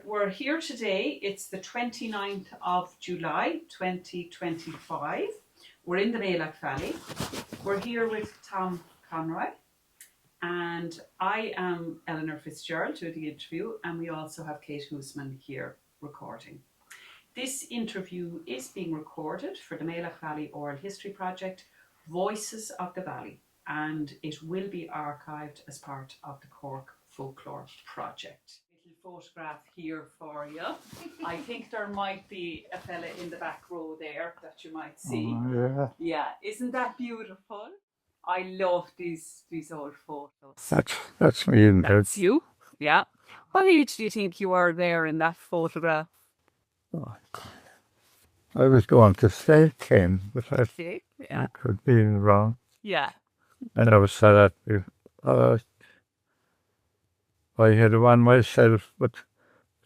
we're here today. It's the 29th of July 2025. We're in the Mealagh Valley. We're here with Tom Conway, and I am Eleanor Fitzgerald doing the interview, and we also have Kait Husmann here recording. This interview is being recorded for the Mealagh Valley Oral History Project, Voices of the Valley, and it will be archived as part of the Cork Folklore project. Little photograph here for you. I think there might be a fella in the back row there that you might see. Oh, yeah. Yeah, isn't that beautiful? I love these old photos. That's me in there. That's you? Yeah. What age do you think you are there in that photograph? Oh, I was going to say 10, but I Yeah. could be wrong. Yeah. And I was sad at I had one myself, but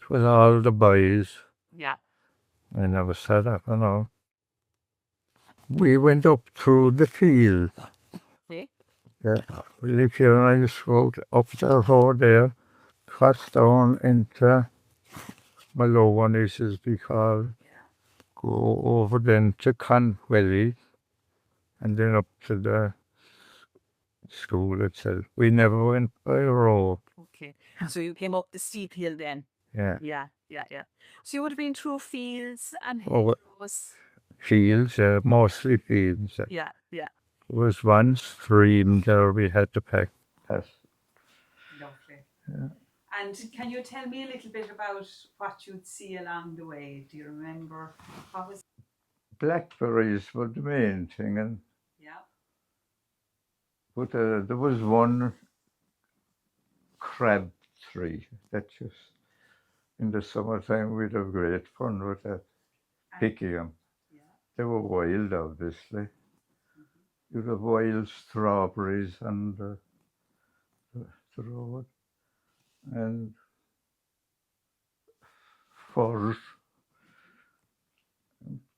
it was all the boys. Yeah. I never said that, you know. We went up through the field. See? Yeah. We live here on Irish Road, up the road there, cross down into Mealagh one is because go over then to Conway and then up to the school itself. We never went by road. Okay. So you came up the steep hill then? Yeah. Yeah. So you would have been through fields and Oh, hills. fields, mostly fields. Yeah. There was one stream there we had to pass. Lovely. Yeah. And can you tell me a little bit about what you'd see along the way? Do you remember what was? Blackberries were the main thing, and Yeah. but there was one crab tree that just in the summertime we'd have great fun with that, picking them. Yeah. They were wild, obviously. You'd have wild strawberries on the road, and furs.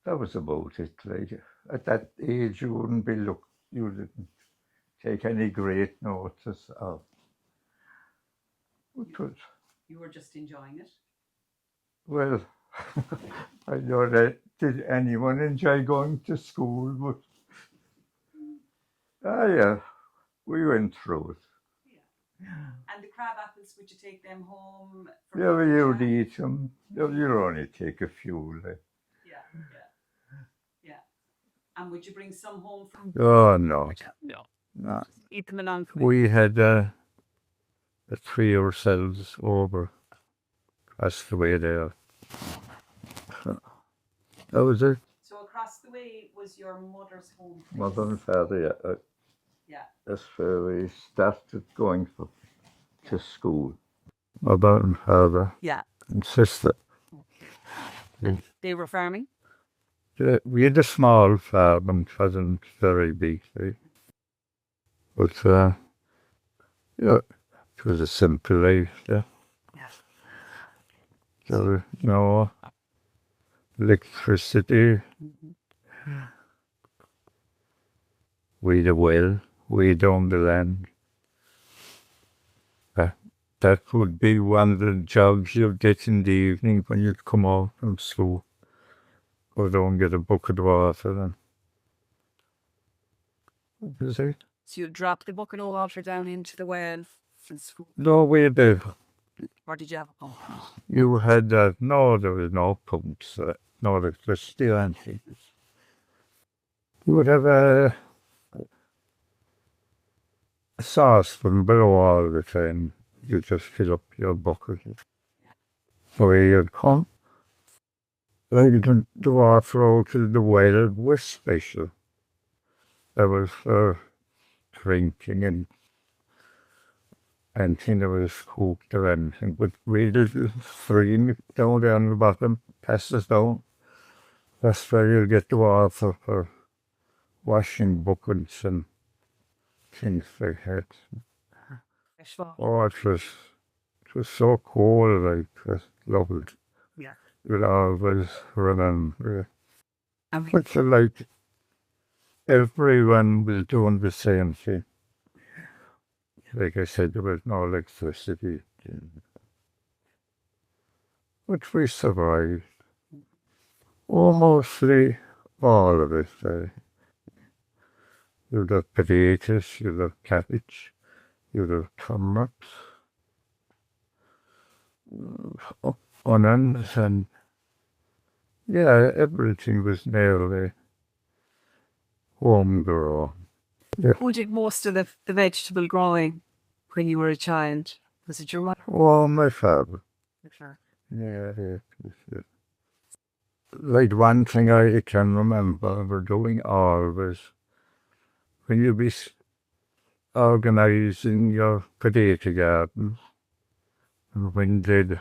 That was about it. Like at that age, you wouldn't be you didn't take any great notice of. You were just enjoying it. Well, I know that did anyone enjoy going to school, but yeah, we went through it. Yeah. And the crab apples, would you take them home? Yeah, well, you'd eat them. You'd only take a few. Like. Yeah. And would you bring some home from? Oh, no. No. Eat them along. We had the three ourselves over. That's the way there. That was it. So across the way was your mother's home place? Mother and father, yeah. Yeah. That's where we started going to school. Mother and father. Yeah. And sister. And they were farming? We had a small farm and it wasn't very big. Right? But, yeah, it was a simple life, yeah. Yes. There was no electricity. We'd a well, we'd own the land. That would be one of the jobs you'd get in the evening when you'd come out from school. Go down and get a bucket of water and what is it? So you'd drop the bucket of water down into the well from school? No, we had Or did you have a pump? you had, no, there was no pumps. No, there was still anything. You would have a saucepan below all the time. You just fill up your bucket. Where you'd come. The water out of the well was special. That was for drinking and anything that was cooked or anything. But we did a stream down there on the bottom, passes down. That's where you'll get the water for washing buckets and things like that. Oh, it was so cold, like, it was lovely. Yeah. You'd always remember. But like, everyone was doing the same thing. Like I said, there was no electricity. but we survived. Mostly all of it. You'd have potatoes, you'd have cabbage, you'd have turnips, onions, and yeah, everything was nearly homegrown. Who did most of the vegetable growing when you were a child? Was it your mother? Oh, my father. Sure. Yeah, it was it. Like one thing I can remember we're doing all was when you be organising your potato garden and when they'd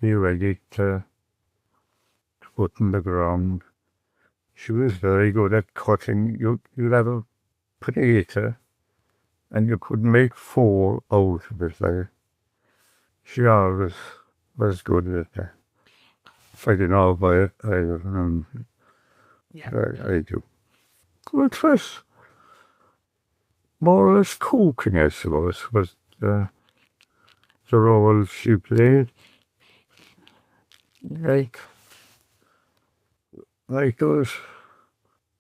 be ready to put in the ground. She was very good at cutting. You'd have a potato and you could make 4 out of it. Like, she always was good at that. If I didn't know about it, I do. It was more or less cooking, I suppose, was the role she played. Like it was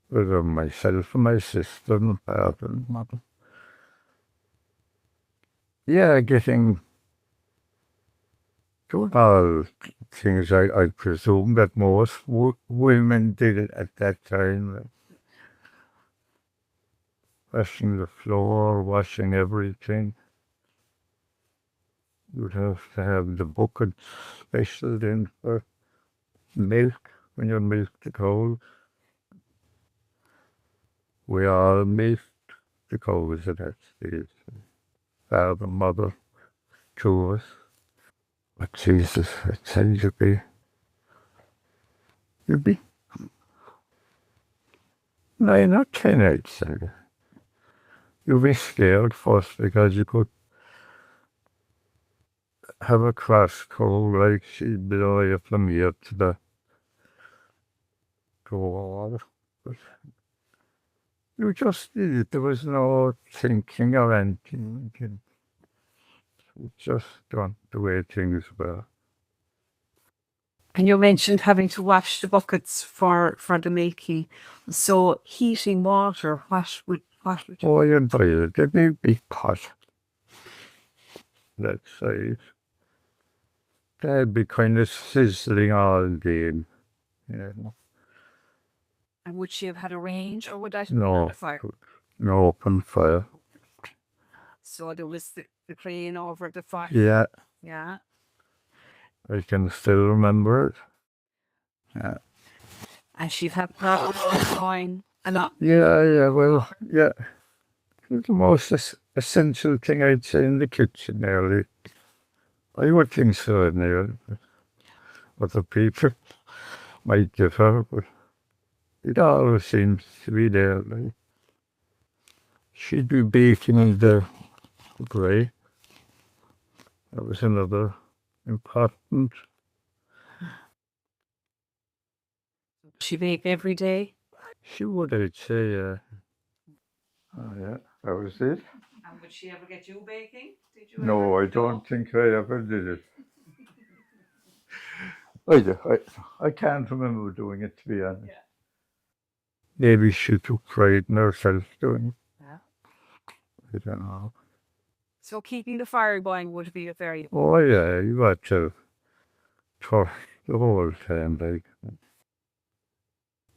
with myself and my sister and father and mother. Yeah, getting doing all things I presume that most women did it at that time. Washing the floor, washing everything. You'd have to have the bucket special then for milk, when you milked the cows. We all milked the cows at that stage. Father, mother, 2 of us. But Jesus, I tell you, you'd be 9 or 10, I'd say. You'd be scared first because you could have a crash cold like she'd blow you from here to the door. But you just did it. There was no thinking or anything. You just done the way things were. And you mentioned having to wash the buckets for the making. So heating water, what would you? Oh, you boil it in a big pot. Let's say that'd be kind of sizzling all day. You And would she have had a range, or would that know. a fire? No open fire. So there was the crane over the fire. Yeah, Yeah. I can still remember it. Yeah. And she'd have coin a lot. Yeah, well, yeah. It's the most essential thing I'd say in the kitchen, nearly. I would think so, nearly. Other people might differ, but it always seems to be there. Like. She'd be baking in the bread. That was another important. She baked every day. She would, I'd say, yeah. Oh, yeah, that was it. And would she ever get you baking? Did you No, ever? I don't think I ever did it. I can't remember doing it, to be honest. Yeah. Maybe she took pride in herself doing it. Yeah. I don't know. So keeping the fire going would be a very... Oh, yeah, you had to torch the whole time, like.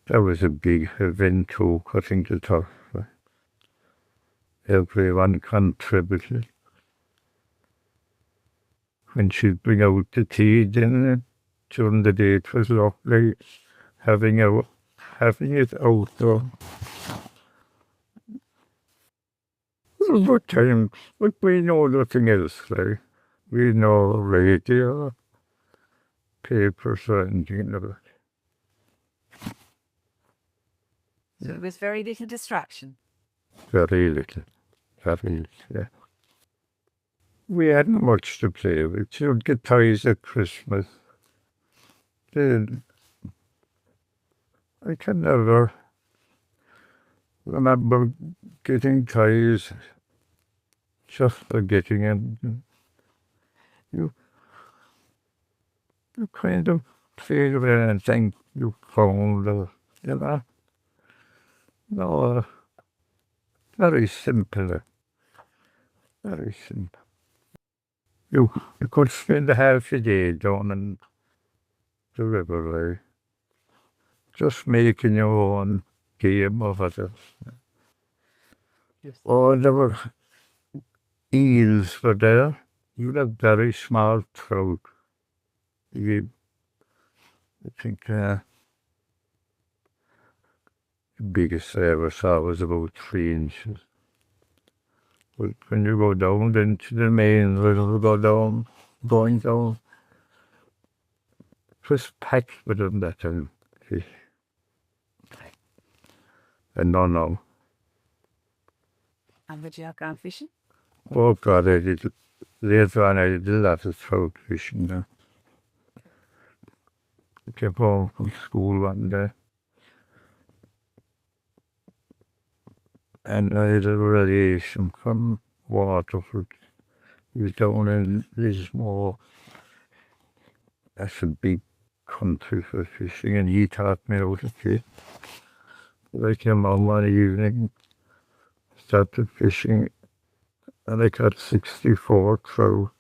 That was a big event too, cutting the turf. Everyone contributed. When she'd bring out the tea dinner during the day, it was lovely having it out there. It was a good time, but we know nothing else, like. We know radio, papers, or anything like that. So it was very little distraction. Very little, yeah. We hadn't much to play with. You'd get toys at Christmas. Then I can never remember getting toys just for getting it. you kind of feel anything you found, you know. No, very simple, very simple. You could spend a half a day down in the river, just making your own game of it. Oh, there were eels were there. You have very small trout. I think the biggest I ever saw was about 3 inches. But when you go down into the main river, going down, it was packed with them that time. And no. And would you have gone fishing? Oh God, I did. Later on, I did a lot of trout fishing there. I came home from school one day, and I had a relation from Waterford. He was down in Lismore. That's a big country for fishing, and he taught me how to fish. I came home one evening, started fishing, and I caught 64 trout.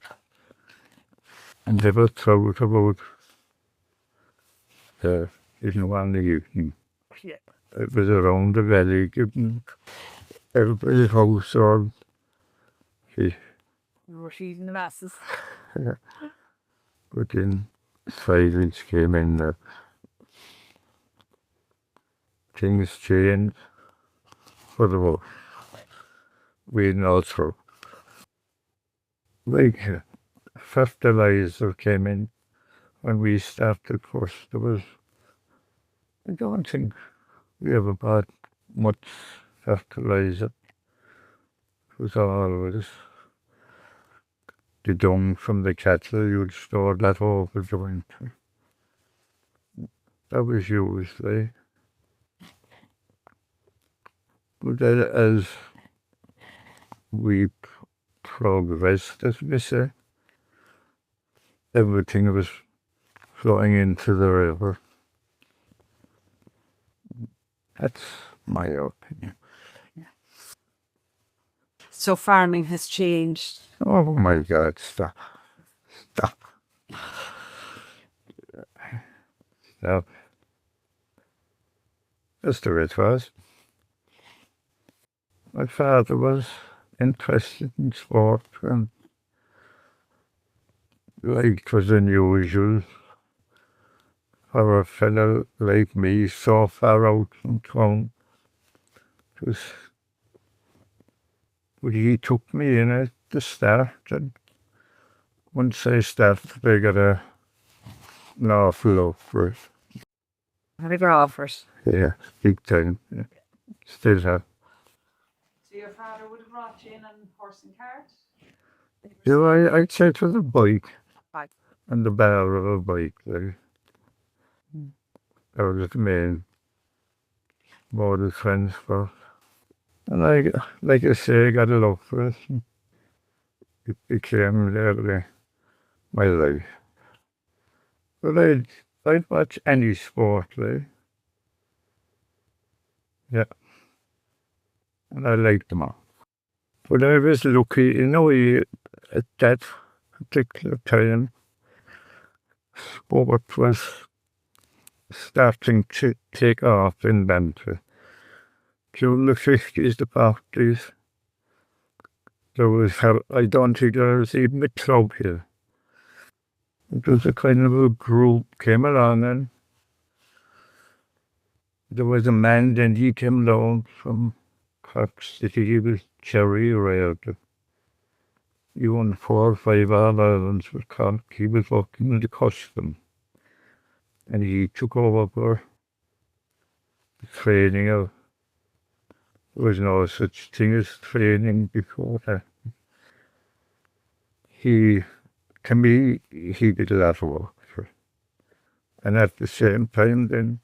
And they were trout about in one evening. Yeah. It was around the valley, giving everybody's house on fish. We were feeding the masses. But then silence came in there. Things changed for the worse. We know through. Like fertilizer came in when we started first. There was, I don't think we ever bought much fertilizer. It was always the dung from the cattle. You'd store that over the winter. That was usually. But then as we progressed, as we say, everything was flowing into the river. That's my opinion. So farming has changed. Oh my God, stop. That's the way it was. My father was interested in sport, and like it was unusual for a fellow like me so far out from town. But he took me in at the start, and once I started, I got an awful love for it. Have you ever offered? Yeah, big time. Yeah. Still have. So your father would have brought you in on horse and cart? Yeah, I'd say it was a bike. Bike. And the barrel of a bike. Like. That was the main mode of transport. And like I say, I got a love for it. It became literally my life. But I'd watch any sport, like. Yeah. And I liked them all. But I was lucky, at that particular time, sport was starting to take off in Bantry. During the 50s, the 40s, I don't think there was even a club here. It was a kind of a group came along, and there was a man, then he came down from Cork City. He was Cherry Rail. He won 4 or 5 All-Irelands with Cork. He was working in the custom. And he took over for the training of. There was no such thing as training before that. To me, he did a lot of work for it. And at the same time, then,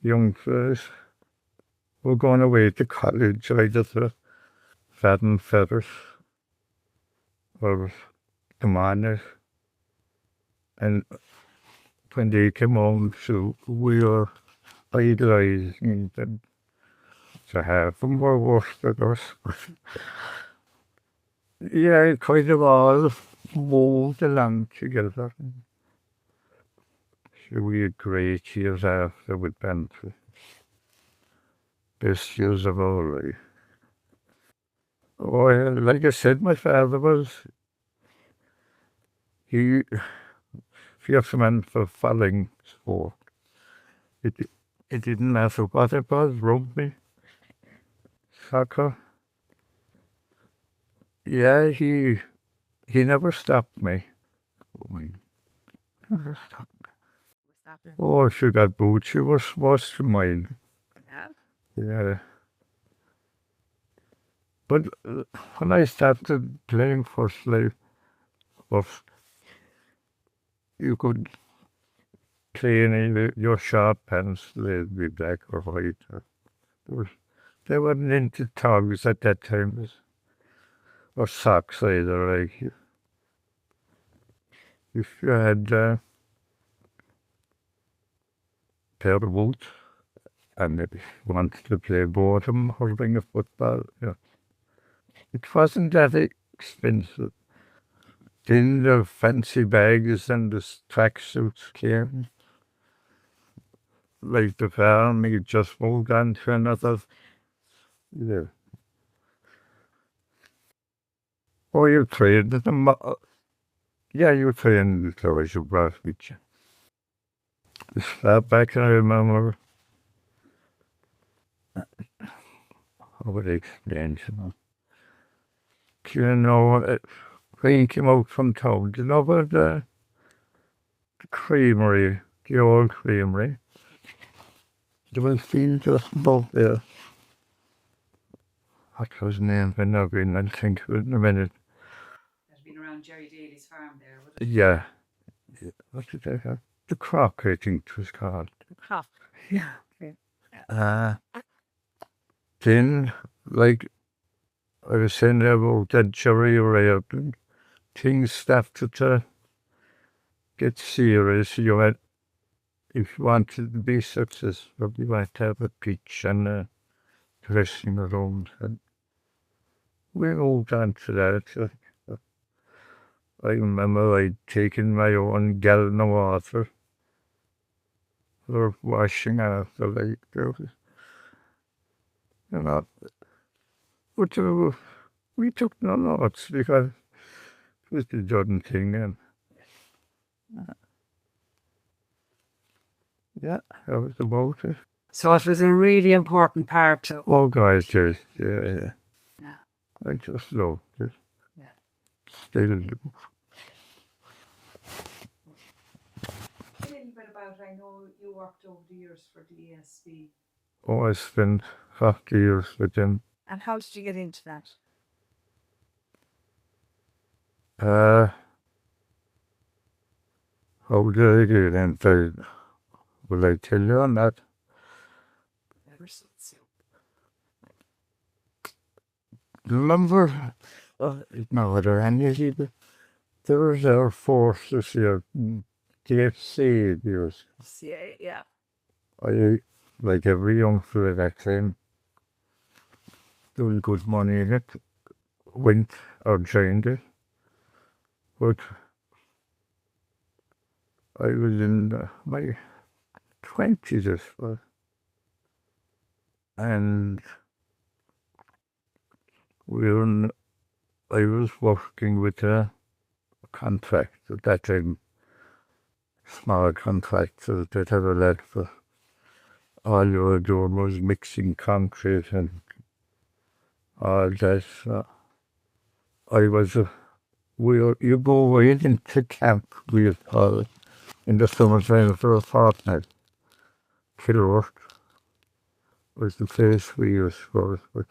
young fellas were going away to college, either to Fadden Feathers or the Miners. And when they came home, so we were idolizing them. So half of them were worse than us. Yeah, it kind of all moved along together. So we had great years after with Bantry. Best years of our life. Oh, like I said, my father was, he fierce man for following sport. It, it didn't matter what it was, rugby, soccer. Yeah, he never stopped me. Never stopped. Oh, she got boots. She was to mine. Yeah. Yeah. But when I started playing first life, you could play in your short pants, they'd be black or white. They weren't into togs at that time, or socks either. Like if you had a pair of boots and if you wanted to play bottom or bring a football, it wasn't that expensive. Then the fancy bags and the tracksuits came. Like the farm, you just moved on to another. Yeah. Or you trained them. Yeah, you trained the toys you brought with you. That back, I remember. How would I explain to them? You know, when you came out from town, do you know about the creamery, the old creamery? There was field just above there. What was the name? I'm not going to think of it in a minute. That'd been around Jerry Daly's farm there, would it? Yeah. What did I have? The Crock, I think it was called. Crock. Yeah. Then, like I was saying about that Jerry Ray, things started to get serious. You had, if you wanted to be successful, you had to have a pitch and a dressing room. And we moved on to that. I remember I'd taken my own gallon of water for washing after, like, but we took no notes because it was the done thing. And yeah, that was about it. So it was a really important part of. Oh, guys, just, yeah. Yeah. I just loved it. Yeah. Still do. A little bit about, I know you worked over the years for the ESB. Oh, I spent 50 years with them. And how did you get into that? How did I get into it? Will I tell you on that? Ever since. Remember, no, are there any either? There was our forces here, DFC years. Yeah. I, like every young fella that time, doing good money in it, went or joined it. But I was in my 20s, I suppose. And I was working with a contract at that time, small contractors that had a lad for all you were doing was mixing concrete and all that. I was you go away into camp, we call it, in the summertime for a fortnight. Kilworth was the place we used for it, but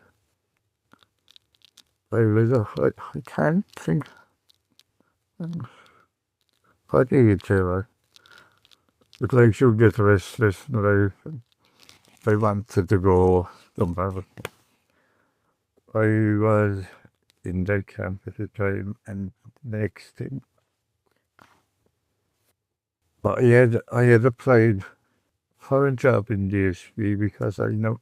I can't think what age I was. But like you get restless and I wanted to go somewhere. I was in that camp at the time, and the next thing But I had applied for a job in DSV because I know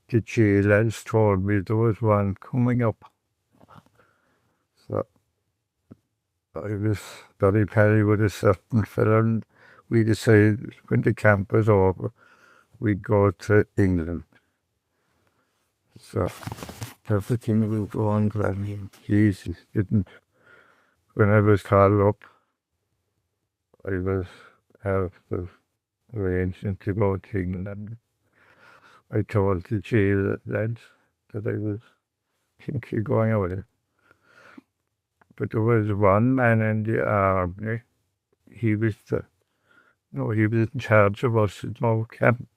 the jail lads told me there was one coming up. So I was very pally with a certain fella, and we decided when the camp was over, we'd go to England. So everything will go on gladly. Jesus didn't. When I was called up, I was have the arrangement to go to England. I told the jail lads that I was thinking of going away. But there was one man in the army. He was he was in charge of us at our camp.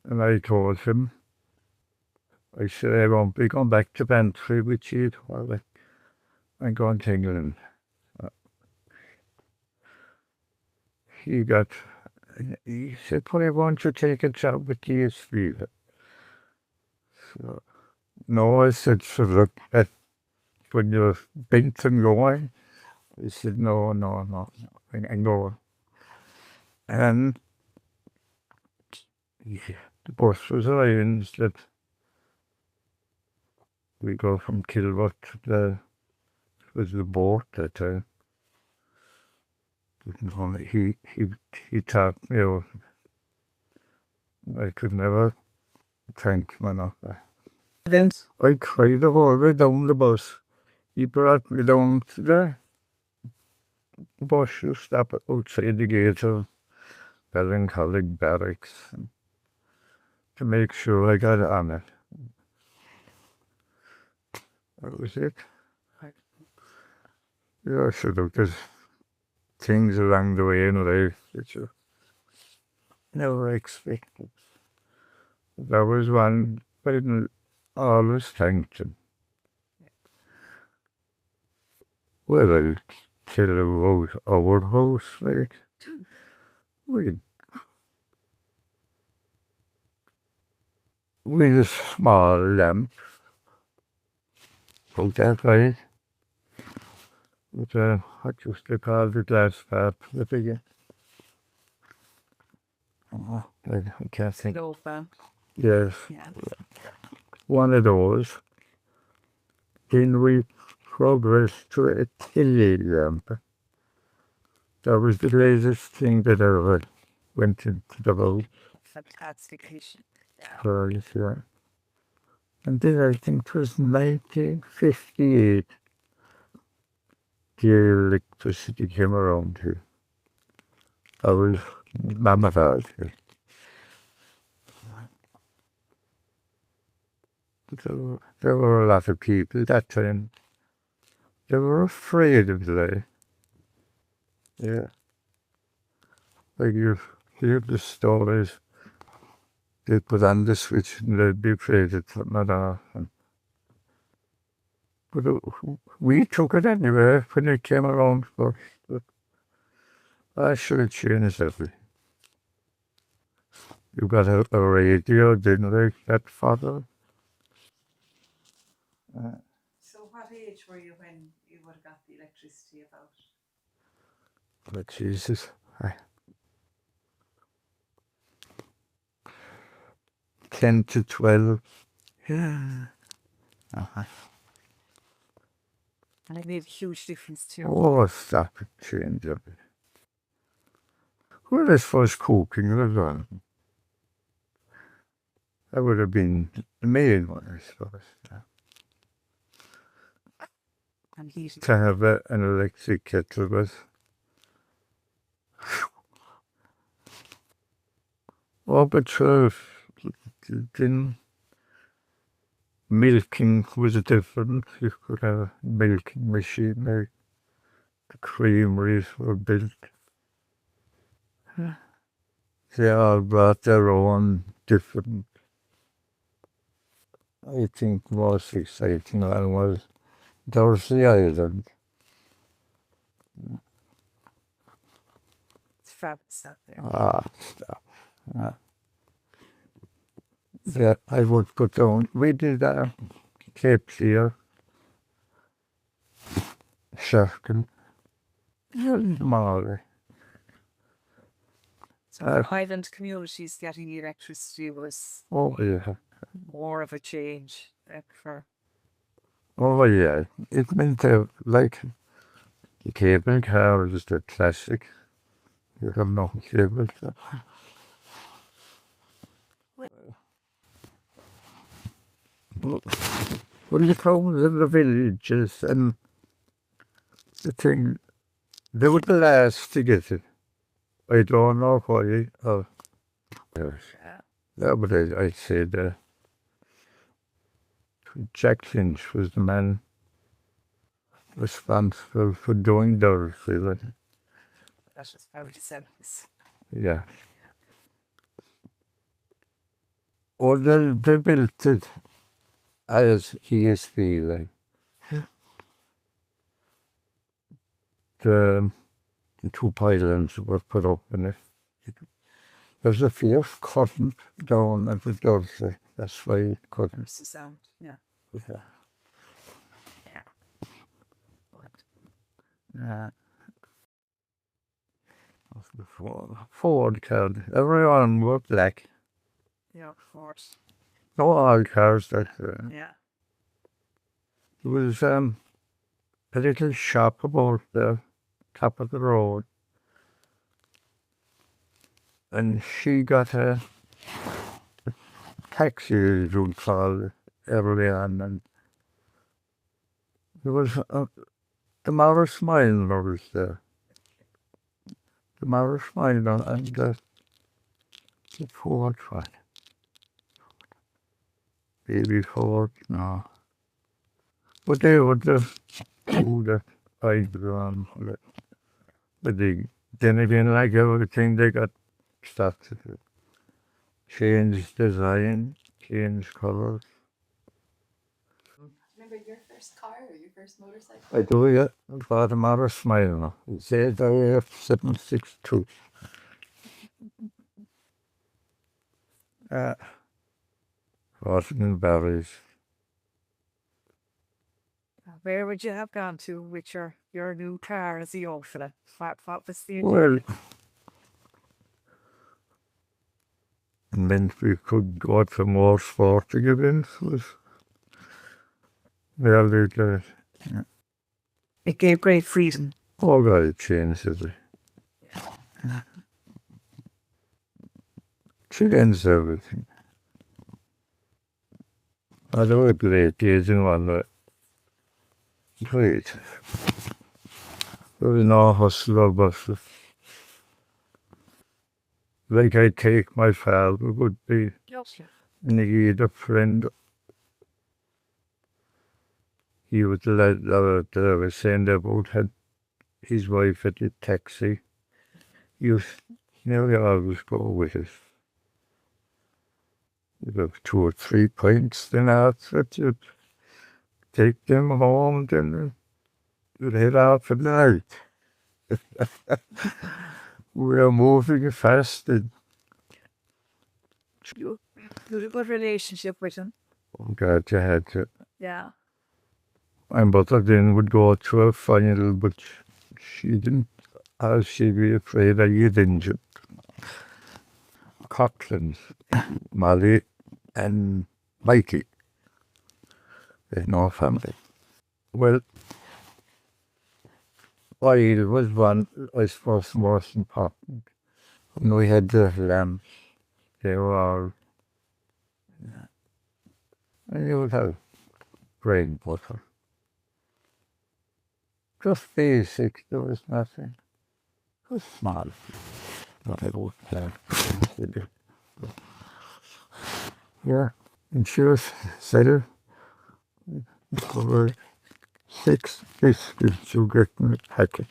And I told him, I said, I won't be going back to Bantry with you. I'm going to England. He said, well, I want you to take a job with DSV. So, no, I said, so look, when you're bent and going, I said, no, I go. And the bus was arranged that we go from Kilworth to the boat that time. He taught me, I could never thank him enough. Then I cried the whole way down the bus. He brought me down to the bus to stop outside the gate of Ballincollig Barracks to make sure I got on it. That was it. Yeah, so look, there's things along the way in life that you never expected. There was one, but I didn't always thanked him. Well, I'll tell you about our house, like, we had a small lamp, out that way, with what used to call the glass part, the big, I can't think. Lofa. Yes, Yeah. one of those. Then we progressed to a tilly lamp. That was the latest thing that ever went into the boat. Fantastic. So, yeah. And then I think it was 1958, the electricity came around here. I was mammoth here. So there were a lot of people that time. They were afraid of the Yeah. Like you hear the stories, they'd put on the switch and they'd be afraid of something like that. But we took it anyway when it came around first. But I should have changed everything. You got a radio, didn't they, that father? So what age were you when you would have got the electricity about? But Jesus, 10 to 12. Yeah. And it made a huge difference too. Oh, stop it, change of it. Well, as far as cooking was on, that would have been the main one, I suppose. And heating. To have an electric kettle was. Oh, but then milking was different. You could have a milking machine there. The creameries were built. They all brought their own different. I think most exciting one was Dorsey Island. It's fabulous out there. Stop. Yeah, I would go down. We did Cape Clear, Sharkin, Molly. Uh, Highland communities getting electricity was oh yeah. more of a change for. Oh yeah. It meant like the cable car is the classic. You have no cable car. Well, you come in the villages and the thing, they were the last to get it. I don't know why. Yes. Yeah, but I said Jack Lynch was the man responsible for doing those. That was how it is. Yeah. Or they built it as ESP, like the two pylons were put up in it. There's a fierce current down at the door, that's why it couldn't. There's the sound, yeah. Yeah. Yeah. Ford car. Everyone were black. Yeah, of course. No all cars that Yeah. there was a little shop about the top of the road. And she got a taxi, as you'd call it, early on, and there was the Morris Minor was there. The Morris Minor and the Ford one. Baby Ford, no. But they were the two that I grew on with. But then again, like everything, they got stuff to do. Change design, change colours. Remember your first car or your first motorcycle? I do, yeah. I bought a Morris Minor. It said IF762. Bought it in Barry's. Where would you have gone to with your new car as a young fella? What was the Well, it meant we could go for more sporting events. Was really good. It gave great freedom. All got changed, is it? Changed everything. I know a great days in one, but great. There was no hustle or bustle. Like I'd take my father, would be need a friend. He was the lad that I was saying about had his wife at the taxi. He was nearly always go with us. You'd have 2 or 3 pints, then after you'd take them home, then you'd head out for the night. We were moving fast. And You had a good relationship with him. oh God, you had to. Yeah. My mother then would go to a final, but she didn't, as she'd be afraid I get injured. Coughlin's, Molly, and Mikey. They no family. Well, oil was one, I suppose, most important. When we had the lamps, they were all, and you would have bread butter. Just basic, there was nothing. It was small. Not a good plan. Yeah, and she was said over 6 biscuits you get in a packet.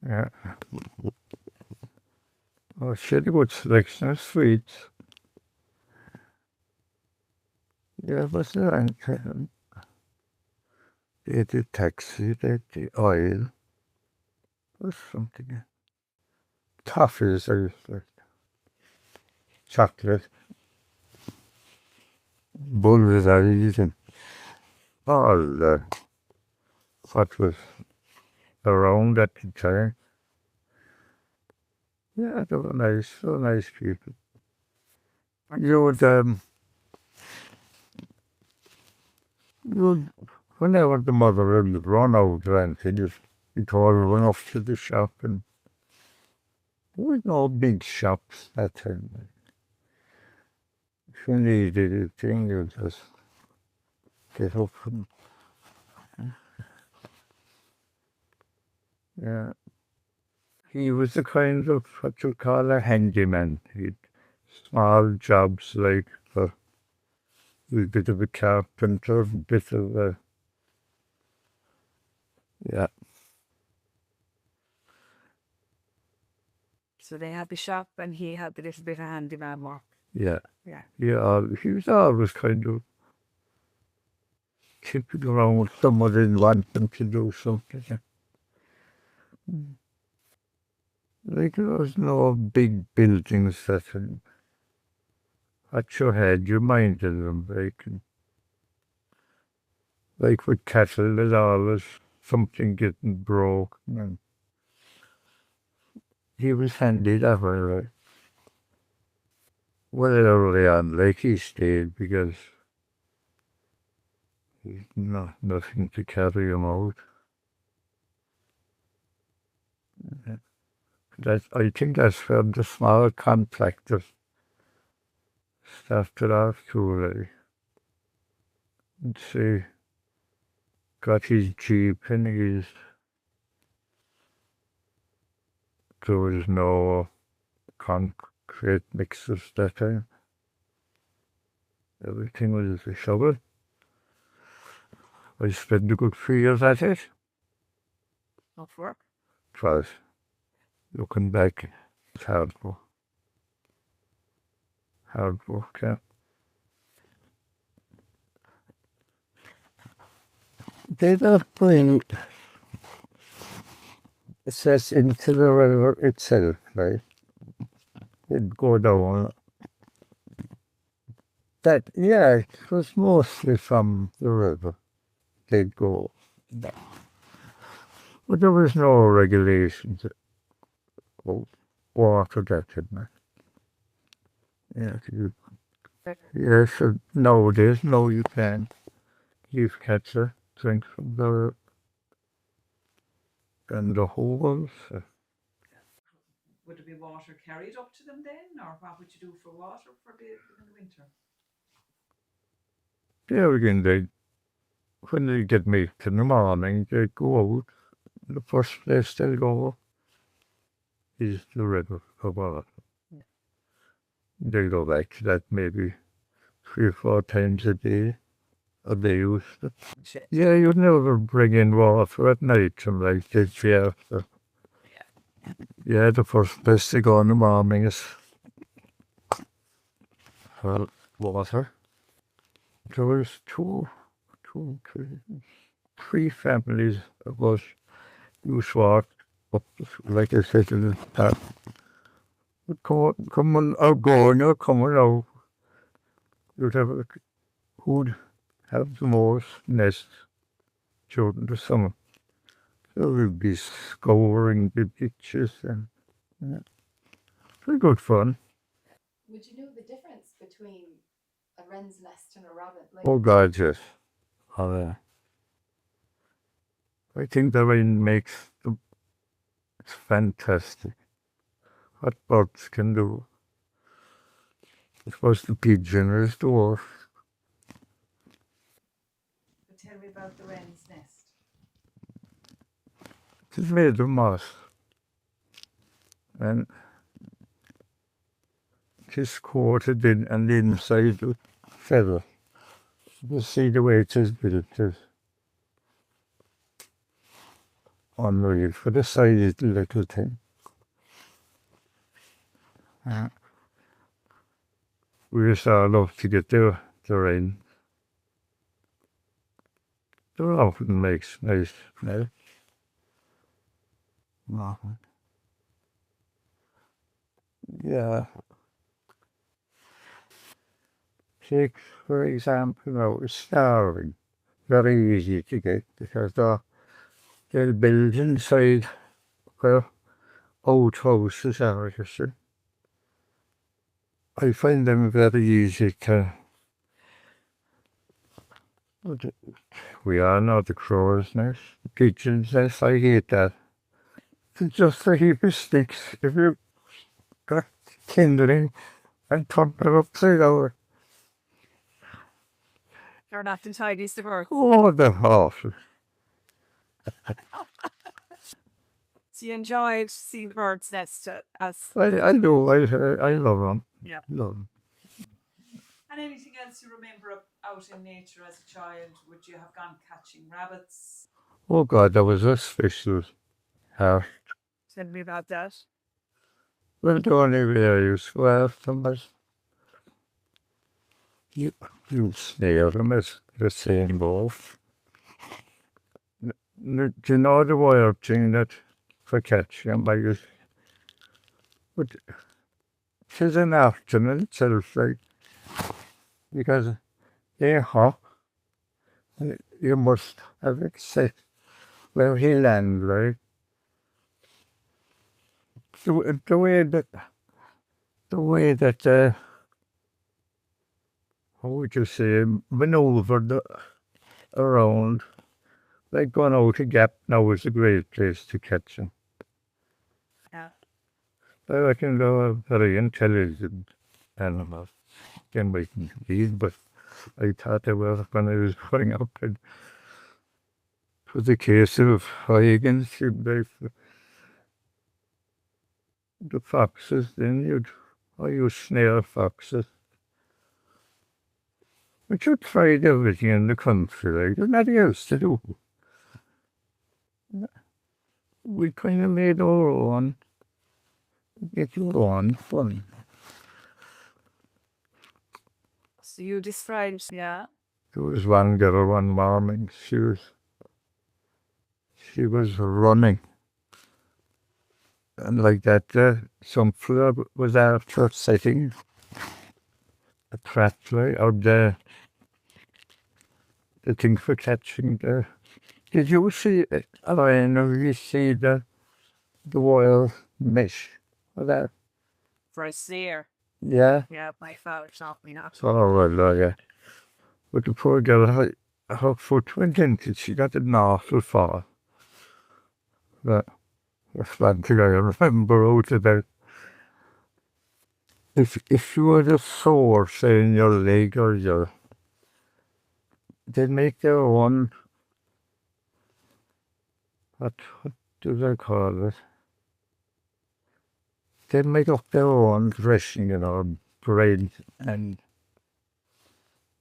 Yeah. Oh, she had a good selection of sweets. Yeah, but they had the taxi, they had the oil. There was something. Toffees, I used to like. Chocolate. Bullseyes and all what was around at the time. Yeah, they were nice people. You would, whenever the mother would run out or anything, you'd all run off to the shop, and there was no big shops that time. If you needed a thing, you just get up and, yeah. He was the kind of what you call a handyman. He'd small jobs like for a bit of a carpenter, a bit of a, yeah, So they had the shop and he had the little bit of handyman work. yeah. Yeah. Yeah, he was always kind of tipping around with someone didn't want them to do something. Like there was no big buildings that at your head, you minded them. Like with cattle, there's always something getting broke. And he was handy that way, right? Well, early on, like he stayed because he's nothing to carry him out. I think that's where the small contractors started off too, like. And see, got his Jeep and there was no concrete mixers that time. Everything was a shovel. I spent a good 3 years at it. Off work. It was, looking back, it's hard work. Hard work, yeah. They don't bring access into the river itself, right? It'd go down. That, yeah, it was mostly from the river. They'd go down. But there was no regulations about water that didn't. Yeah, so nowadays, no, you can't. You catch a drink from the and the holes. Would there be water carried up to them then, or what would you do for water for in the winter? There again, when they get milk in the morning, they go out. The first place they'll go is the river for water. They go back to that maybe 3 or 4 times a day. Or they used to. Yeah, you'd never bring in water at night from like this year. So. Yeah, the first place they go in the morning is for water. There was three families of us who walked up, like I said, in the path. Coming out, going or coming out, whatever, who'd have the most nests during the summer. So we'd be scouring the ditches and pretty good fun. Would you know the difference between a wren's nest and a rabbit? Oh God, yes. I think the rain makes it's fantastic. What birds can do. I suppose the pigeon is the worst. But tell me about the wren's nest. It's made of moss. And it's coated in and inside with feather. You see the way it is built. It's unreal for the size of the little thing. We just love to get the rain. It often makes nice smell. Yeah. Take, for example, now, starving. Very easy to get because they'll build inside where outhouses are, you see. I find them very easy to. We all know the crow's nest, the pigeon's nest. I hate that. It's just a heap of sticks. If you got kindling and turn it upside down, You're not inside, is the bird. oh, the awful. So you enjoyed seeing the bird's nest as. I do. I love them. Yeah. Love them. And anything else you remember out in nature as a child? Would you have gone catching rabbits? Oh God, that was a special heart. Tell me about that. Well, the only way I used to have them was you snare them as the same wolf. Do you know the wire thing that for catching them? But it's an art in itself, like, because they're hot. You must have it set where he lands, right? The way that how would you say, maneuvered around, like going out a gap now is a great place to catch them. Yeah. I reckon they're very intelligent animals. Can we read, but I thought they were when I was growing up. It was a case of Huygens, the foxes, then you snare foxes. But you tried everything in the country, like, there's nothing else to do. We kind of made our own, get your own fun. So you described, yeah. There was one girl one morning, she was running. And like that, some fella was after setting a trap, right, out there. The thing for catching the. Did you see it? You see the wire mesh for that? For a snare. Yeah. Yeah, my father taught me not. Oh, well, yeah. But the poor girl, her foot went into it. She got an awful fall. But that's one thing I remember out of that. If you had a sore, say, in your leg or they'd make their own, what do they call it? They'd make up their own dressing, bread and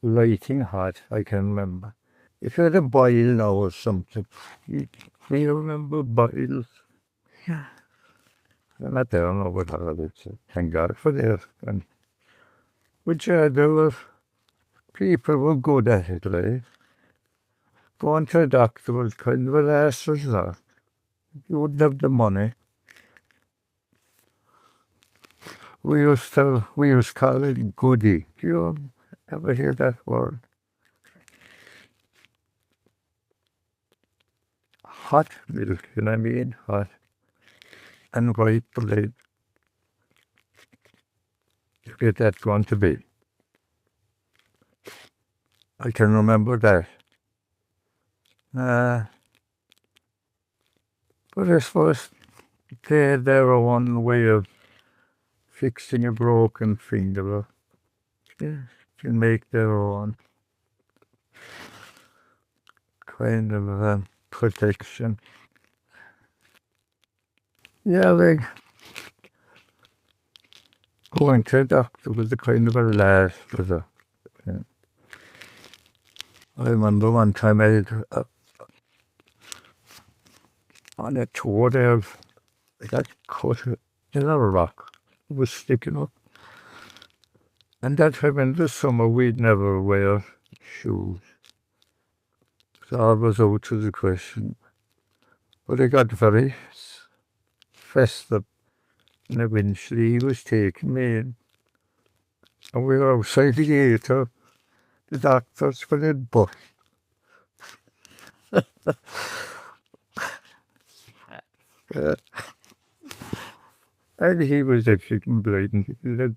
lighting hot, I can remember. If you had a boil now or something, do you remember boils? Yeah. They're not there now, but thank God for that. And which there were people were good at it, right? Going to a doctor was kind of a last resort. You wouldn't have the money. We used to call it goody. Do you ever hear that word? Hot milk, you know what I mean? Hot and white bread. You get that going to be. I can remember that. But I suppose they had their own way of fixing a broken finger. Yeah, can make their own kind of protection. Yeah, like going to a doctor was a kind of a last resort. Yeah. I remember one time I had on a tour there, I got caught in a rock. It was sticking up. And that time in the summer, we'd never wear shoes. So I was out of the question. But I got very festive. And eventually he was taking me in. And we were outside the gate of the doctor's for the bus. And he was actually complaining. He said,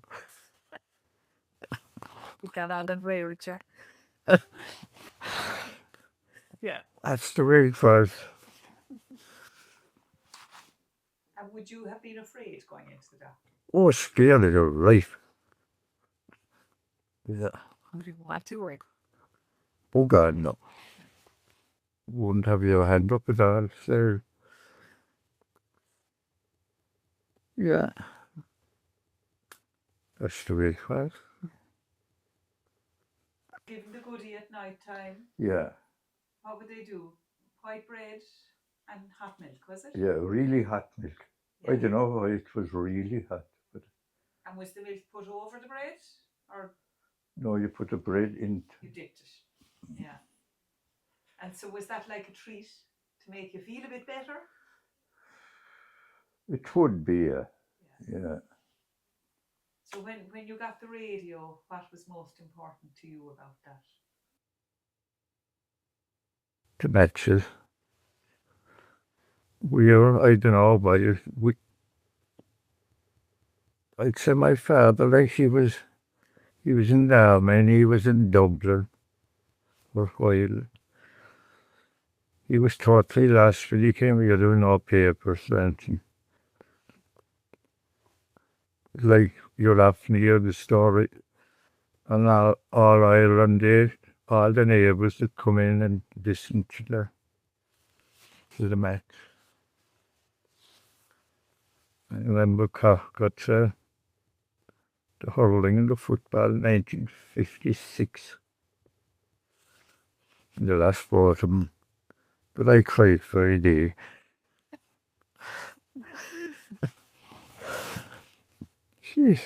You got out of way, Richard. Yeah. that's the way it was. And would you have been afraid going into the doctor? Oh, scared of your life. Yeah. What do you want to work? Oh, God, no. Wouldn't have your hand up at all, so. Yeah. That's the way it was. Given the goodie at night time, Yeah. what would they do? White bread and hot milk, was it? Yeah, really hot milk. I don't know why it was really hot, but And was the milk put over the bread, or no, you put the bread in. you dipped it? Yeah. And so was that like a treat to make you feel a bit better? It would be, yeah. So when you got the radio, what was most important to you about that? The matches. I don't know, but I'd say my father, like he was in the army and he was in Dublin for a while. He was totally lost when he came here doing no papers or anything. Like you'll often hear the story on all Ireland Day, all the neighbours that come in and listen to the match. I remember Cork got the hurling and the football in 1956. The last sport of them. But I cried for a day. Jeez.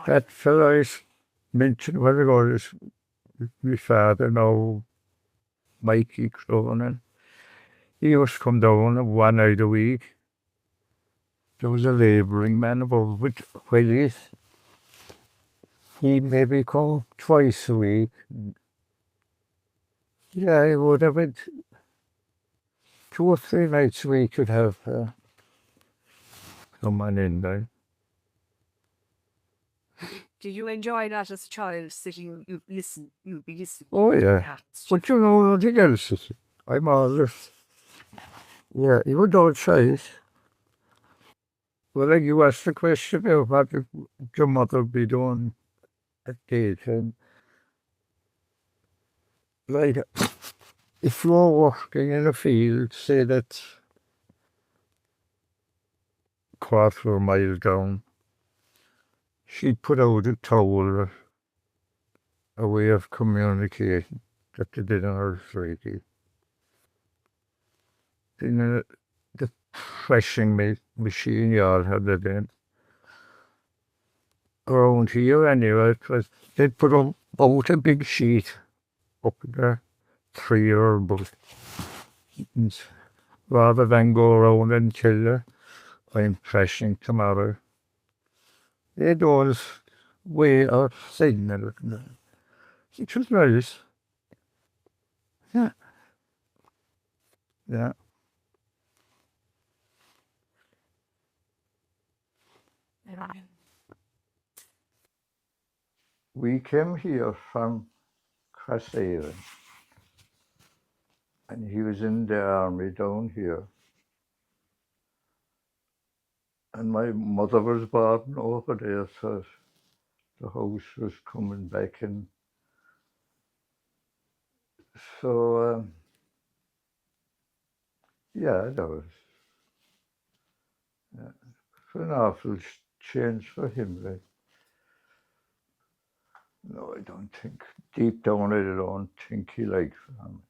That fellow I mentioned a while ago is my father now, Mikey Cronin. He used to come down one night a week. There was a labouring man above with Willies. He'd maybe come twice a week. Yeah, he would have it 2 or 3 nights a week could have someone in there. Did you enjoy that as a child, sitting, you'd be listening? Oh, yeah. But you know, nothing else. I'm always, yeah, you don't say it. Well, like you asked the question, what would your mother be doing at daytime? Like, if you're working in a field, say that quarter of a mile down, she'd put out a towel, a way of communicating that they did on her radio. In the threshing machine yard had it in. Around here anyway, they'd put out a big sheet up there, 3 or above, rather than go around and tell her I'm threshing tomorrow. They'd always way of saying it. It was nice. Yeah. Yeah. We came here from Crosshaven, and he was in the army down here. And my mother was born over there, so the house was coming back, and so yeah, that was an awful change for him. Like, no, I don't think deep down I don't think he liked family.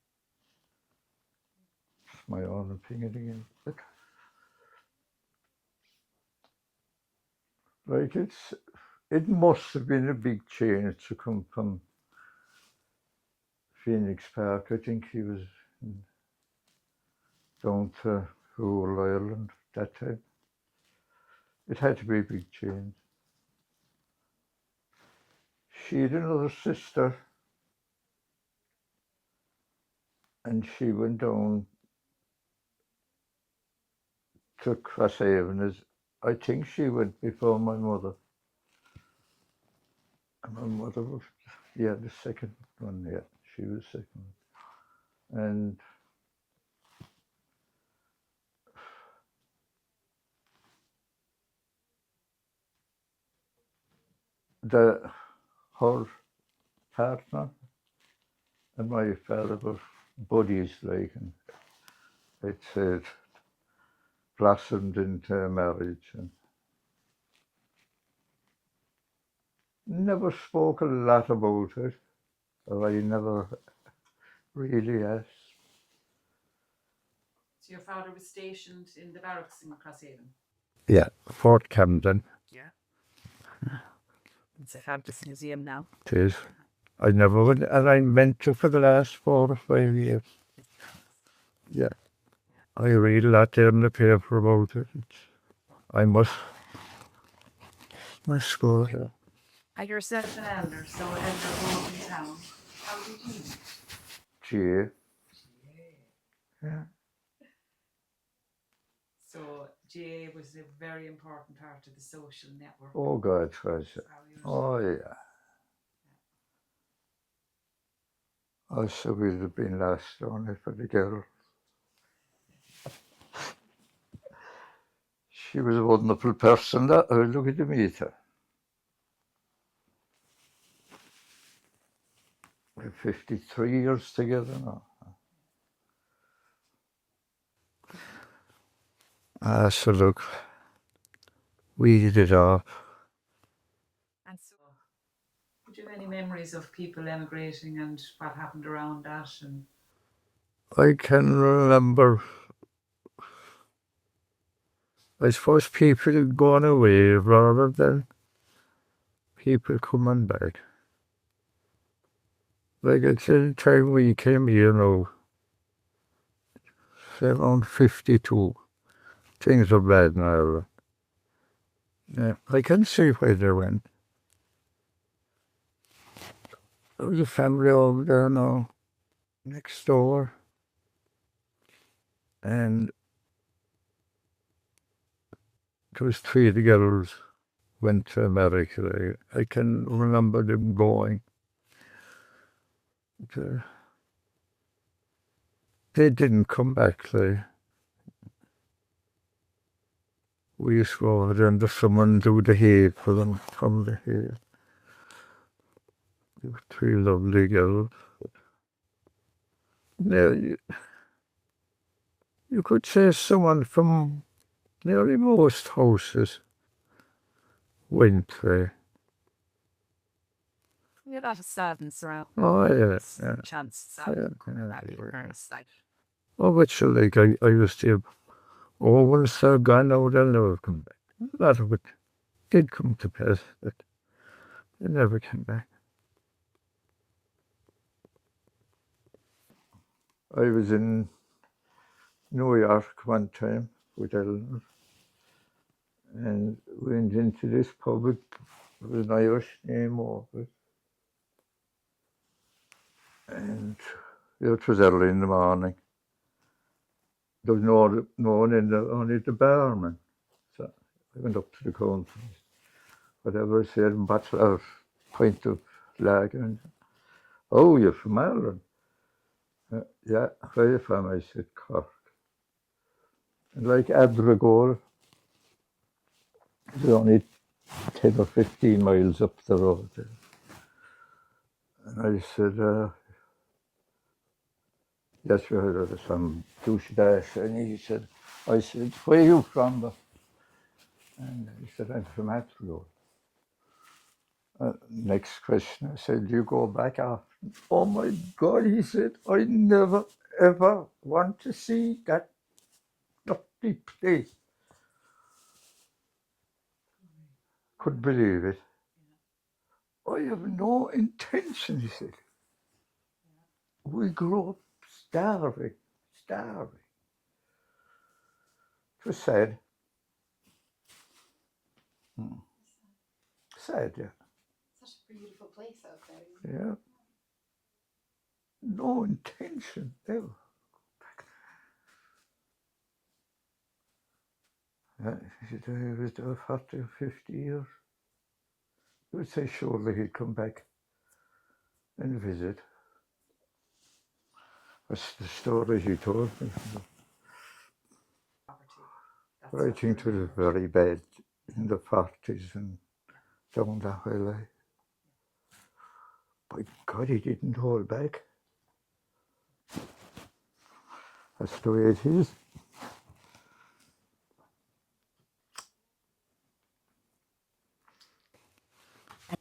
It's my own opinion again, but like it must have been a big change to come from Phoenix Park. I think he was down to rural Ireland that time. It had to be a big change. She had another sister, and she went down to Crosshaven is, I think she went before my mother. And my mother was, yeah, the second one, yeah, she was second. And her partner and my father were buddies, like, and it said blossomed into a marriage, and never spoke a lot about it, or I never really asked. So your father was stationed in the barracks in Crosshaven? Yeah, Fort Camden. Yeah. It's a fabulous museum now. It is. I never went, and I meant to for the last 4 or 5 years. Yeah. I read a lot in the paper about it. I must go here. And yourself? An elder, so elder grew up in town. How did you meet? Gee. Yeah. So GA was a very important part of the social network. Oh God, was it? Oh yeah. I said we'd have been lost only for the girl. She was a wonderful person. That I was lucky to meet her. We're 53 years together now. So look, we did it all. And so, would you have any memories of people emigrating and what happened around that? And I can remember, I suppose, people going away rather than people coming back. Like at the time we came here now, around 52, things are bad now. Yeah, I can see where they went. There was a family over there now, next door. And there was 3 of the girls went to America. I can remember them going. They didn't come back. We used to go over there and there's someone do the hay for them from the hay. There were 3 lovely girls. Now, you could say someone from nearly most houses went there. We had a lot of sadness around. Oh, yeah. Chances Yeah, that we were like. Oh, which like I used to, once they're gone now, they'll never come back. A lot of it did come to pass, but they never came back. I was in New York one time with Eleanor, and we went into this pub with an Irish name over it. And it was early in the morning. There was no one in there, only the barman. So I went up to the counter, whatever I said, bottle of pint of lager. And, oh, you're from Ireland? Yeah, where are you from? I said, Cork. And like Adragore, it's only 10 or 15 miles up the road there. And I said, yes, we heard of some douche dash. And he said, I said, where are you from? And he said, I'm from Adragore. Next question, I said, do you go back after? Oh my God, he said, I never ever want to see that dirty place. Couldn't believe it. I have no intention, he said. We grew up starving. It was sad. Sad, yeah. Such a beautiful place out there. Yeah. No intention ever. He was there 40 or 50 years. I would say surely he'd come back and visit. That's the story he told me. But I think it was very bad in the 40s and down that way. By God, he didn't hold back. That's the way it is.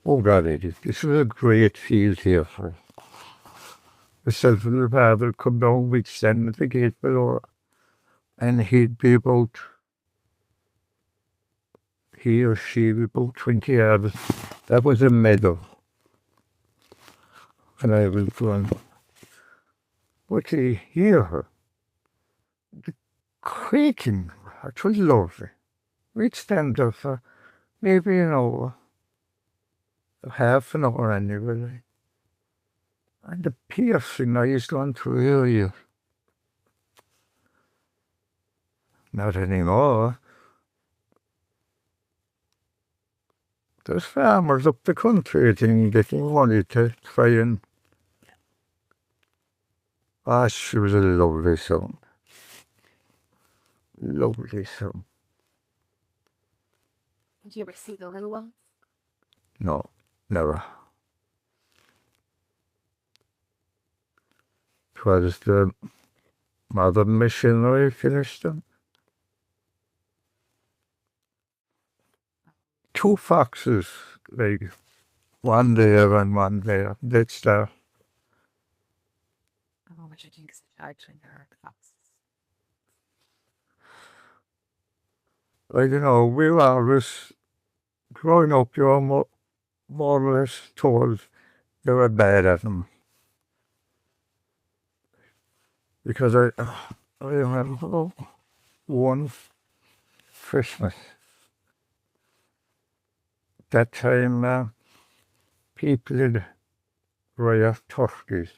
Oh God, it is. This was a great field here for myself and the father would come down, we'd stand at the gate below, and he'd be about, he or she was about 20 yards. That was a meadow. And I was going, but you hear her, the creaking, it was lovely. We'd stand there for maybe an hour, half an hour anyway. And the piercing noise going through your ear. Not anymore. There's farmers up the country, I think, getting money to try and... Ah, she was a lovely song. Lovely song. Did you ever see the little one? No, never. It was the modern missionary finished them. 2 foxes, like one there and one there. That's the... Oh, what do you think is the charge when you heard the foxes? I don't know, we were always, growing up, you were more or less told they were bad at them. Because I remember one Christmas, that time people had rare turkeys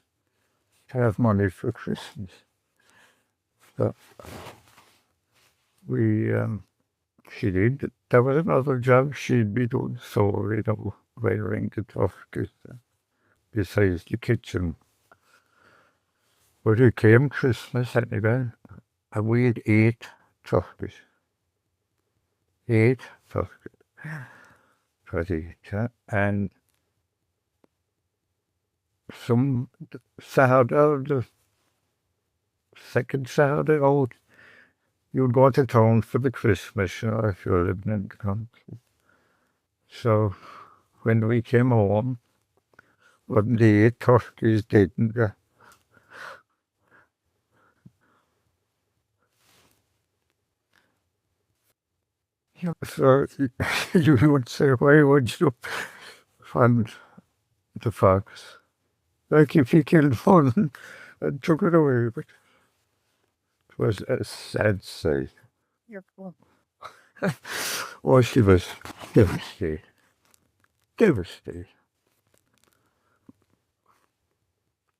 to have money for Christmas. So she did. There was another job she'd be doing, so rearing the turkeys besides the kitchen. But it came Christmas anyway, and we had 8 turkeys. 8 turkeys. For each, and some Saturday, the second Saturday out, you'd go to town for the Christmas, if you're living in the country. So when we came home, when the 8 turkeys didn't so you would say, why would you fund the fox? Like if he killed one and took it away, but it was a sad sight. You're cool. Oh, she was devastated. Devastated.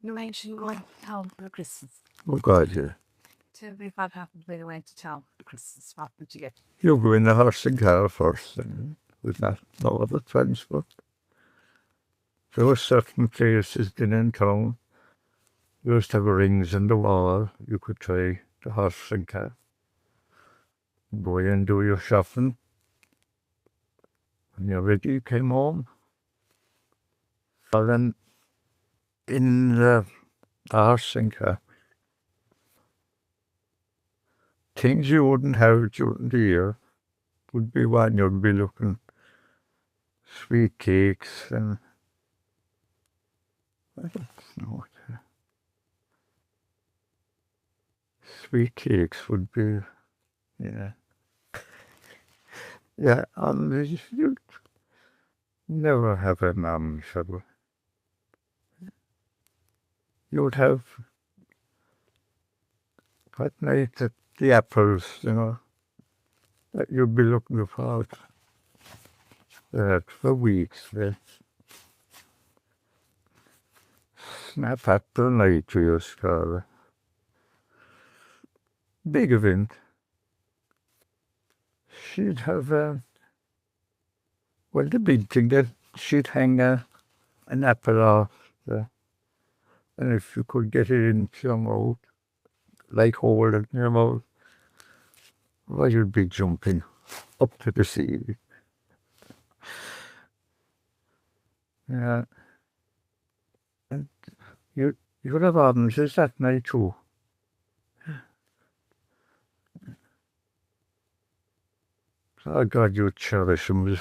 You mentioned going to town for Christmas. Oh God, yeah. Tell me what happened when you went to town for Christmas. What did you get? You go in the horse and car first, and with no other transport. There were certain places in town. You used to have rings in the wall. You could try the horse and car. Go in and do your shopping. When you're ready, you came home. And then in the horse and car, things you wouldn't have during the year would be when you'd be looking sweet cakes and I don't know what sweet cakes would be, yeah. Yeah, and you'd never have a mum shower. You'd have at night the apples, that you'd be looking for for weeks. Snap apple night to your scar. Big event. she'd have, well, the big thing that she'd hang an apple off, and if you could get it into your mouth, like hold it in your mouth, well, you'd be jumping up to the ceiling. Yeah. And you would have oranges that night too. Oh God, you'd cherish them.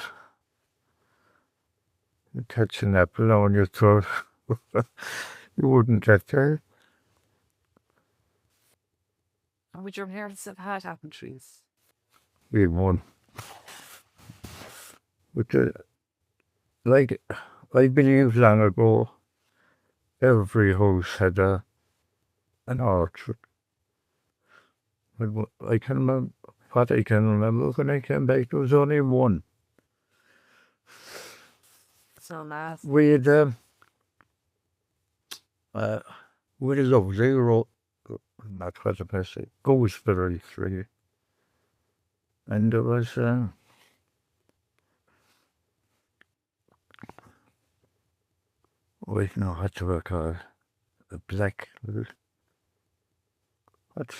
You'd catch an apple on your throat. You wouldn't get there. And would your parents have had apple trees? We had one. But like I believe long ago, every house had an orchard. But I can remember, what I can remember when I came back, there was only one. So nice. We had a lovely road, not what am I say, gooseberry tree. And there was wait, no, what do I call it? A black, what's,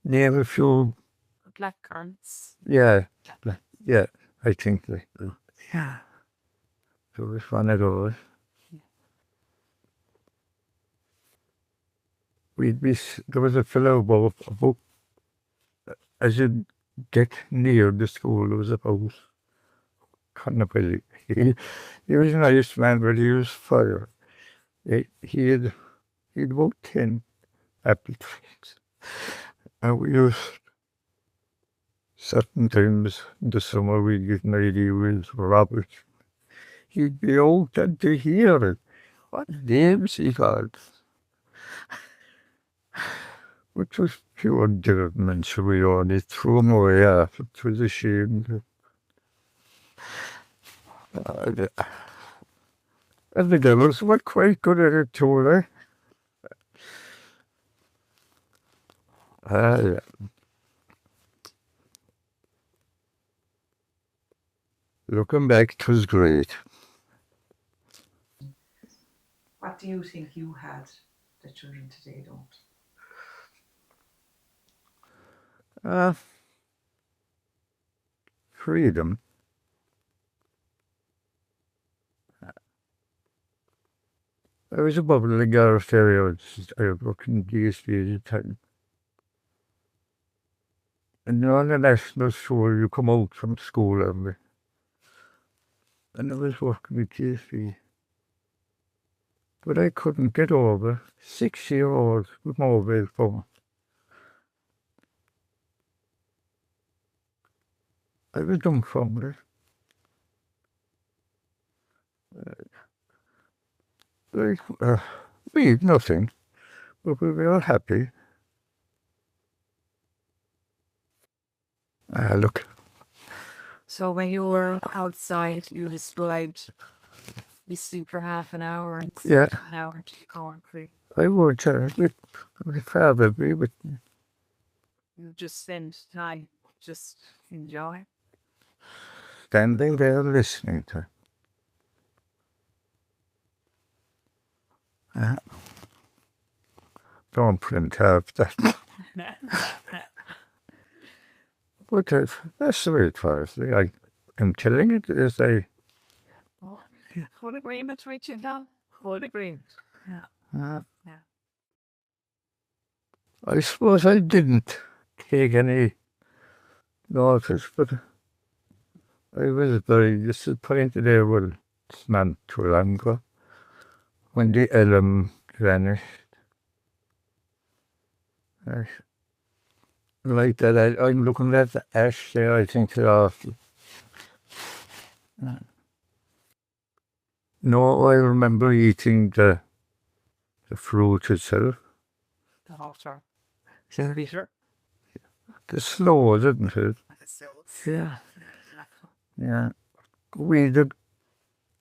name a few, Black currants. yeah, I think like, yeah. There was one of those. There was a fellow about, as you get near the school, there was a house. Conway. He was a nice man, but he was fire. He had about 10 apple trees. And we used, certain times in the summer, we'd get an idea with Robert. He'd be out and to hear it. What names he called. Which was pure development, so we only threw him away after. It was a shame. And the girls were quite good at it too, yeah. Looking back, 'twas great. What do you think you had that children today don't? Freedom. I was a bubbling girl stereo. I was working DSP at the time. And on the national show, you come out from school early. And I was working with DSP. But I couldn't get over 6-year-olds with mobile phone. I was dumbfounded. We had nothing, but we were all happy. Look. So when you were outside, you described listening for half an hour and Yeah. an hour to Cork. I would with my father be with me. You just spend time, just enjoy. Standing there listening to. Don't print out that. But that's the way it was. I'm telling it as I. Full agreement, Richard, now? Full agreement. Yeah. I suppose I didn't take any notice, but I was very disappointed there with man too long ago when the elm vanished. Like that, I'm looking at the ash there, I think it's awful. No, I remember eating the fruit itself. The water. Sure. The slow, didn't it? Yeah. Yeah. We did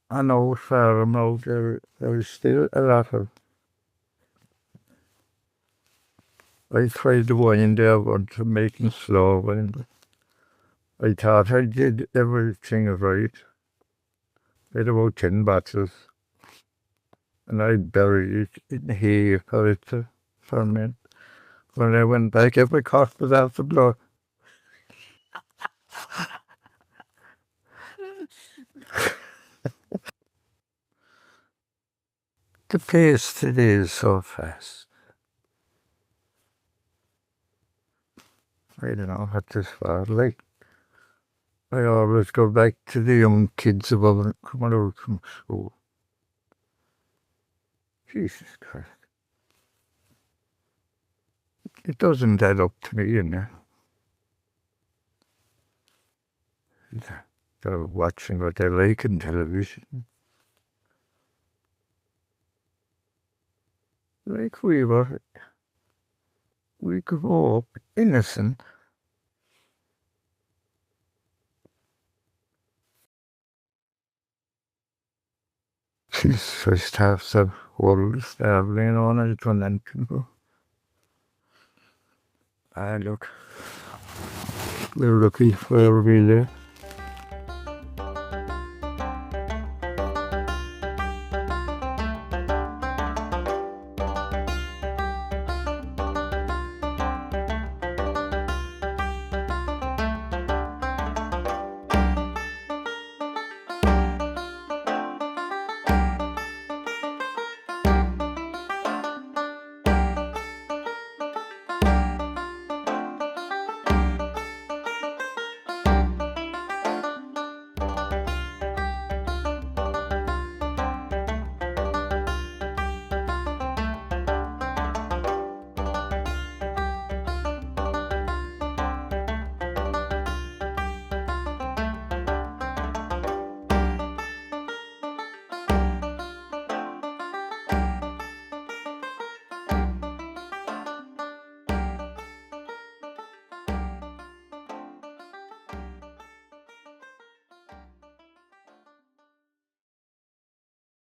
an old farm out there. There was still a lot of. I tried the wine there once to make it slow, and I thought I did everything right. I had about 10 bottles, and I buried it in hay for it to ferment. When I went back, every cork was out the blood. The pace today is so fast. I don't know what this was like. I always go back to the young kids above and coming out from school. Jesus Christ. It doesn't add up to me, you know. They're watching what they like on television. Like we grew up innocent. She's first half the world traveling on it when then people. Ah, look. We're lucky wherever we live.